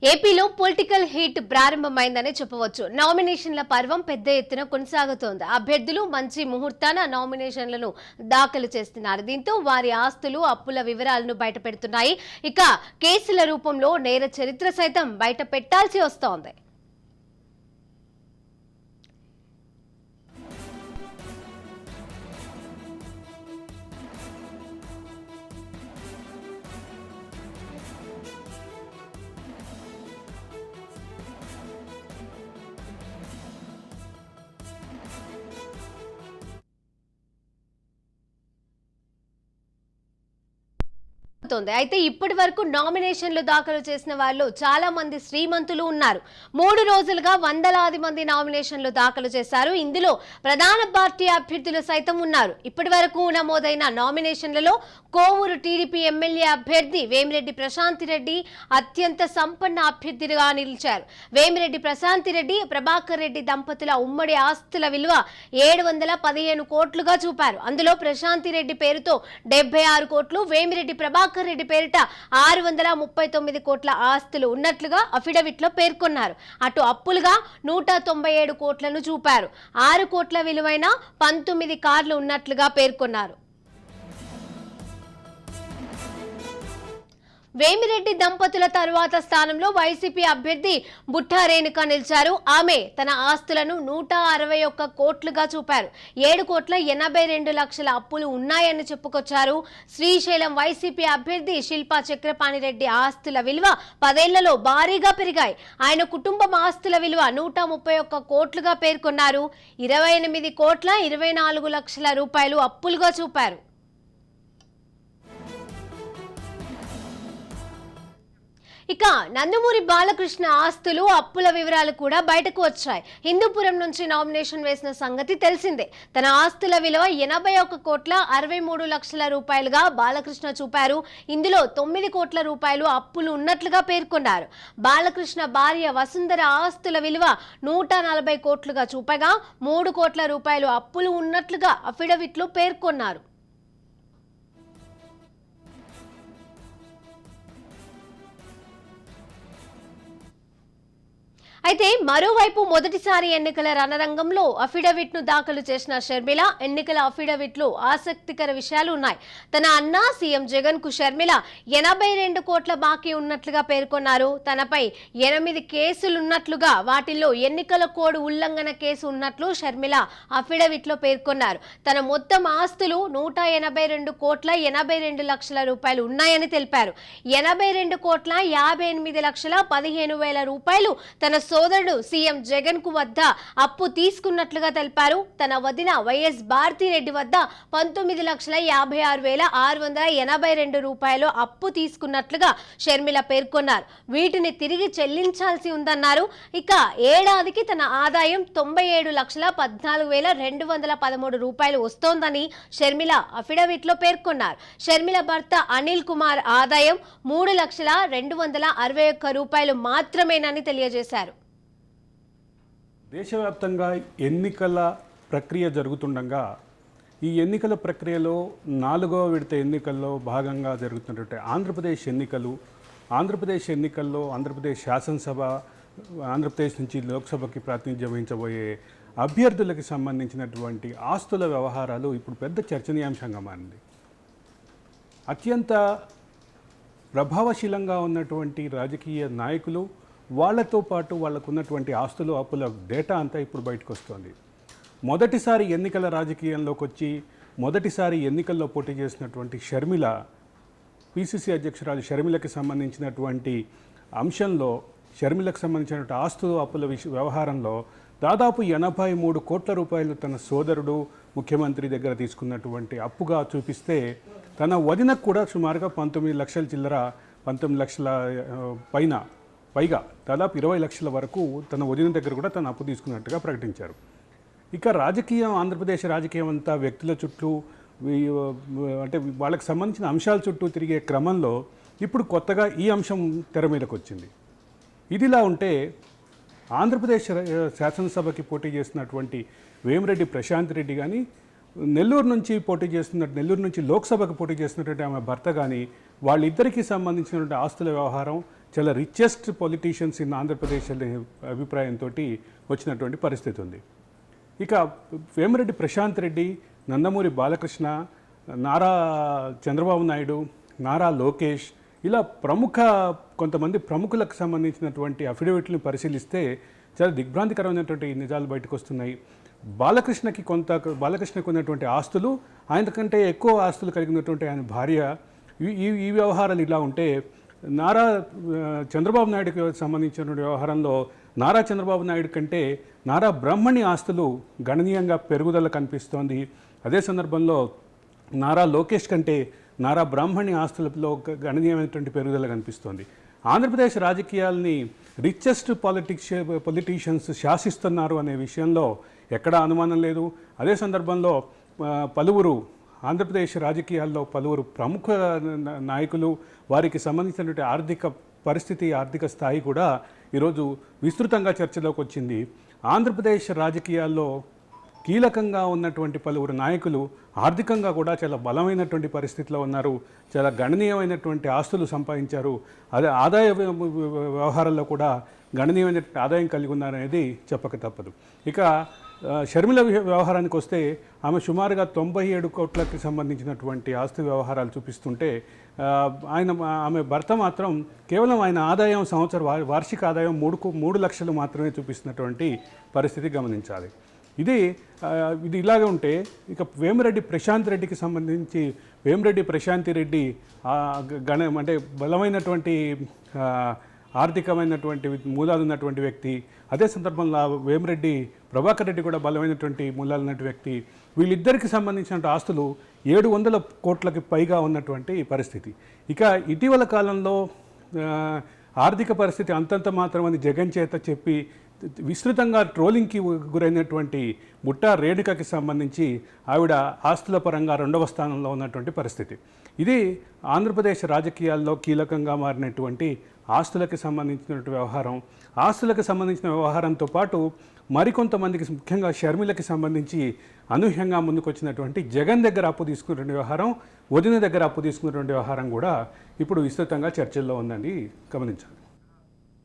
ఏపీలో political heat ప్రారంభమైందని చెప్పవచ్చు. నామినేషన్ల పర్వం పెద్ద ఎత్తున కొనసాగుతోంది. అభ్యర్థులు మంచి ముహూర్తాన నామినేషన్లను దాఖలు చేస్తున్నారు. దీంతో వారి ఆస్తులు, అప్పుల వివరాలను బయటపెడుతున్నాయి. ఇక కేసుల రూపంలో నేర చరిత్ర సైతం బయట పెట్టాల్సి వస్తోంది. అయితే ఇప్పటి వరకు నామినేషన్లు దాఖలు చేసిన వాళ్ళు చాలా మంది శ్రీమంతులు ఉన్నారు. 3 రోజులుగా వందలాది మంది నామినేషన్లు దాఖలు చేశారు. ఇందులో ప్రధాన పార్టీ అభ్యర్థులు సైతం ఉన్నారు. ఇప్పటి వరకు నమోదైన నామినేషన్లలో కోవూరు టీడీపీ ఎమ్మెల్యే అభ్యర్థి వేమిరెడ్డి ప్రశాంతిరెడ్డి అత్యంత సంపన్న అభ్యర్థిగా నిలిచారు. వేమిరెడ్డి ప్రశాంతిరెడ్డి, ప్రభాకర్ రెడ్డి దంపతుల ఉమ్మడి ఆస్తుల విలువ 715 కోట్లుగా చూపారు. అందులో ప్రశాంతిరెడ్డి పేరుతో 76 కోట్లు, వేమిరెడ్డి ప్రభాకర్ రెడ్డి పేరిట 639 కోట్ల ఆస్తులు ఉన్నట్లుగా అఫిడవిట్ లో పేర్కొన్నారు. అటు అప్పులుగా 197 కోట్లను చూపారు. 6 కోట్ల విలువైన 19 కార్లు ఉన్నట్లుగా పేర్కొన్నారు. వేమిరెడ్డి దంపతుల తరువాత స్థానంలో వైసీపీ అభ్యర్థి బుట్టా రేణుక నిలిచారు. ఆమె తన ఆస్తులను 161 కోట్లుగా చూపారు. 7,82,00,000 అప్పులు ఉన్నాయని చెప్పుకొచ్చారు. శ్రీశైలం వైసీపీ అభ్యర్థి శిల్పా చక్రపాణిరెడ్డి ఆస్తుల విలువ 10 ఏళ్లలో భారీగా పెరిగాయి. ఆయన కుటుంబం ఆస్తుల విలువ 131 కోట్లుగా పేర్కొన్నారు. 28,24,00,000 రూపాయలు అప్పులుగా చూపారు. ఇక నందమూరి బాలకృష్ణ ఆస్తులు, అప్పుల వివరాలు కూడా బయటకు వచ్చాయి. హిందూపురం నుంచి నామినేషన్ వేసిన సంగతి తెలిసిందే. తన ఆస్తుల విలువ 81,63,00,000 రూపాయలుగా బాలకృష్ణ చూపారు. ఇందులో 9 కోట్ల రూపాయలు అప్పులు ఉన్నట్లుగా పేర్కొన్నారు. బాలకృష్ణ భార్య వసుంధర ఆస్తుల విలువ 140 కోట్లుగా చూపగా 3 కోట్ల రూపాయలు అప్పులు ఉన్నట్లుగా అఫిడవిట్లో పేర్కొన్నారు. అయితే మరోవైపు మొదటిసారి ఎన్నికల రణరంగంలో అఫిడవిట్ ను దాఖలు చేసిన షర్మిల ఎన్నికల అఫిడవిట్ లో ఆసక్తికర విషయాలు ఉన్నాయి. తన అన్న సీఎం జగన్ కు షర్మిల 82 కోట్ల బాకీ ఉన్నట్లుగా పేర్కొన్నారు. తనపై 8 కేసులున్నట్లుగా, వాటిల్లో ఎన్నికల కోడ్ ఉల్లంఘన కేసు ఉన్నట్లు షర్మిల అఫిడవిట్ లో పేర్కొన్నారు. తన మొత్తం ఆస్తులు 182 కోట్ల 82 లక్షల రూపాయలు ఉన్నాయని తెలిపారు. 82 కోట్ల 58 లక్షల 15,000 రూపాయలు తన సోదరుడు సీఎం జగన్ కు వద్ద అప్పు తీసుకున్నట్లుగా తెలిపారు. తన వదిన వైఎస్ భారతిరెడ్డి వద్ద 19,56,682 రూపాయలు అప్పు తీసుకున్నట్లుగా షర్మిల పేర్కొన్నారు. వీటిని తిరిగి చెల్లించాల్సి ఉందన్నారు. ఇక ఏడాదికి తన ఆదాయం 97,14,213 రూపాయలు వస్తోందని షర్మిల అఫిడవిట్ లో పేర్కొన్నారు. షర్మిల భర్త అనిల్ కుమార్ ఆదాయం 3,02,61 రూపాయలు మాత్రమేనని తెలియజేశారు. దేశవ్యాప్తంగా ఎన్నికల ప్రక్రియ జరుగుతుండగా ఈ ఎన్నికల ప్రక్రియలో 4వ విడత ఎన్నికల్లో భాగంగా జరుగుతున్నటువంటి ఆంధ్రప్రదేశ్ ఎన్నికల్లో ఆంధ్రప్రదేశ్ శాసనసభ, ఆంధ్రప్రదేశ్ నుంచి లోక్సభకి ప్రాతినిధ్యం వహించబోయే అభ్యర్థులకు సంబంధించినటువంటి ఆస్తుల వ్యవహారాలు ఇప్పుడు పెద్ద చర్చనీయాంశంగా మారింది. అత్యంత ప్రభావశీలంగా ఉన్నటువంటి రాజకీయ నాయకులు, వాళ్లతో పాటు వాళ్ళకున్నటువంటి ఆస్తులు, అప్పుల డేటా అంతా ఇప్పుడు బయటకు వస్తుంది. మొదటిసారి ఎన్నికల రాజకీయంలోకి వచ్చి మొదటిసారి ఎన్నికల్లో పోటీ చేసినటువంటి షర్మిల, పిసిసి అధ్యక్షురాలు షర్మిలకి సంబంధించినటువంటి అంశంలో, షర్మిలకు సంబంధించినటువంటి ఆస్తులు, అప్పుల వ్యవహారంలో దాదాపు 83 కోట్ల రూపాయలు తన సోదరుడు ముఖ్యమంత్రి దగ్గర తీసుకున్నటువంటి అప్పుగా చూపిస్తే, తన వదినకు కూడా సుమారుగా 19 లక్షల చిల్లర, 19 లక్షల పైగా దాదాపు 20 లక్షల వరకు తన వదిన దగ్గర కూడా తన అప్పు తీసుకున్నట్టుగా ప్రకటించారు. ఇక రాజకీయం, ఆంధ్రప్రదేశ్ రాజకీయం అంతా వ్యక్తుల చుట్టూ, అంటే వాళ్ళకి సంబంధించిన అంశాల చుట్టూ తిరిగే క్రమంలో ఇప్పుడు కొత్తగా ఈ అంశం తెర మీదకి వచ్చింది. ఇదిలా ఉంటే ఆంధ్రప్రదేశ్ శాసనసభకి పోటీ చేస్తున్నటువంటి వేమిరెడ్డి ప్రశాంత్ రెడ్డి కానీ, నెల్లూరు నుంచి లోక్సభకు పోటీ చేస్తున్నటువంటి ఆమె భర్త కానీ, వాళ్ళిద్దరికీ సంబంధించినటువంటి ఆస్తుల వ్యవహారం చాలా రిచెస్ట్ పొలిటీషియన్స్ ఇన్ ఆంధ్రప్రదేశ్ అనే అభిప్రాయంతో వచ్చినటువంటి పరిస్థితి ఉంది. ఇక వేమిరెడ్డి ప్రశాంత్ రెడ్డి, నందమూరి బాలకృష్ణ, నారా చంద్రబాబు నాయుడు, నారా లోకేష్ ఇలా కొంతమంది ప్రముఖులకు సంబంధించినటువంటి అఫిడవిట్లను పరిశీలిస్తే చాలా దిగ్భ్రాంతికరమైనటువంటి నిజాలు బయటకు వస్తున్నాయి. బాలకృష్ణకు ఉన్నటువంటి ఆస్తులు, ఆయనకంటే ఎక్కువ ఆస్తులు కలిగినటువంటి ఆయన భార్య, ఈ వ్యవహారాలు ఇలా ఉంటే చంద్రబాబు నాయుడుకి సంబంధించినటువంటి వ్యవహారంలో నారా చంద్రబాబు నాయుడు కంటే నారా బ్రహ్మణి ఆస్తులు గణనీయంగా పెరుగుదల కనిపిస్తోంది. అదే సందర్భంలో నారా లోకేష్ కంటే నారా బ్రాహ్మణి ఆస్తులలో గణనీయమైనటువంటి పెరుగుదల కనిపిస్తోంది. ఆంధ్రప్రదేశ్ రాజకీయాల్ని రిచెస్ట్ పొలిటీషియన్స్ శాసిస్తున్నారు అనే విషయంలో ఎక్కడా అనుమానం లేదు. అదే సందర్భంలో ఆంధ్రప్రదేశ్ రాజకీయాల్లో పలువురు ప్రముఖ నాయకులు, వారికి సంబంధించినటువంటి ఆర్థిక పరిస్థితి, ఆర్థిక స్థాయి కూడా ఈరోజు విస్తృతంగా చర్చలోకి వచ్చింది. ఆంధ్రప్రదేశ్ రాజకీయాల్లో కీలకంగా ఉన్నటువంటి పలువురు నాయకులు ఆర్థికంగా కూడా చాలా బలమైనటువంటి పరిస్థితిలో ఉన్నారు. చాలా గణనీయమైనటువంటి ఆస్తులు సంపాదించారు. అదే ఆదాయ వ్యవహారాల్లో కూడా గణనీయమైనటువంటి ఆదాయం కలిగి ఉన్నారనేది చెప్పక తప్పదు. ఇక షర్మిల వ్యవహారానికి వస్తే ఆమె సుమారుగా 97 కోట్లకి సంబంధించినటువంటి ఆస్తి వ్యవహారాలు చూపిస్తుంటే ఆమె భర్త మాత్రం కేవలం ఆయన ఆదాయం వార్షిక ఆదాయం 3 లక్షలు మాత్రమే చూపిస్తున్నటువంటి పరిస్థితి గమనించాలి. ఇది ఇలాగే ఉంటే ఇక వేమిరెడ్డి ప్రశాంత్ రెడ్డికి సంబంధించి వేమిరెడ్డి ప్రశాంతి రెడ్డి అంటే బలమైనటువంటి ఆర్థికమైనటువంటి మూలాలు ఉన్నటువంటి వ్యక్తి. అదే సందర్భంలో వేమిరెడ్డి ప్రభాకర్ రెడ్డి కూడా బలమైనటువంటి మూలాలు ఉన్నటువంటి వ్యక్తి. వీళ్ళిద్దరికి సంబంధించిన ఆస్తులు 700 కోట్లకి పైగా ఉన్నటువంటి పరిస్థితి. ఇక ఇటీవల కాలంలో ఆర్థిక పరిస్థితి అంతంత మాత్రమని జగన్ చేత చెప్పి విస్తృతంగా ట్రోలింగ్కి గురైనటువంటి బుట్టా రేణుకకి సంబంధించి ఆవిడ ఆస్తుల పరంగా 2వ స్థానంలో ఉన్నటువంటి పరిస్థితి. ఇది ఆంధ్రప్రదేశ్ రాజకీయాల్లో కీలకంగా మారినటువంటి ఆస్తులకు సంబంధించినటువంటి వ్యవహారం. ఆస్తులకు సంబంధించిన వ్యవహారంతో పాటు మరికొంతమందికి, ముఖ్యంగా షర్మిలకి సంబంధించి అనూహ్యంగా ముందుకొచ్చినటువంటి జగన్ దగ్గర అప్పు తీసుకున్నటువంటి వ్యవహారం, వదిన దగ్గర అప్పు తీసుకున్నటువంటి వ్యవహారం కూడా ఇప్పుడు విస్తృతంగా చర్చల్లో ఉందని గమనించాలి.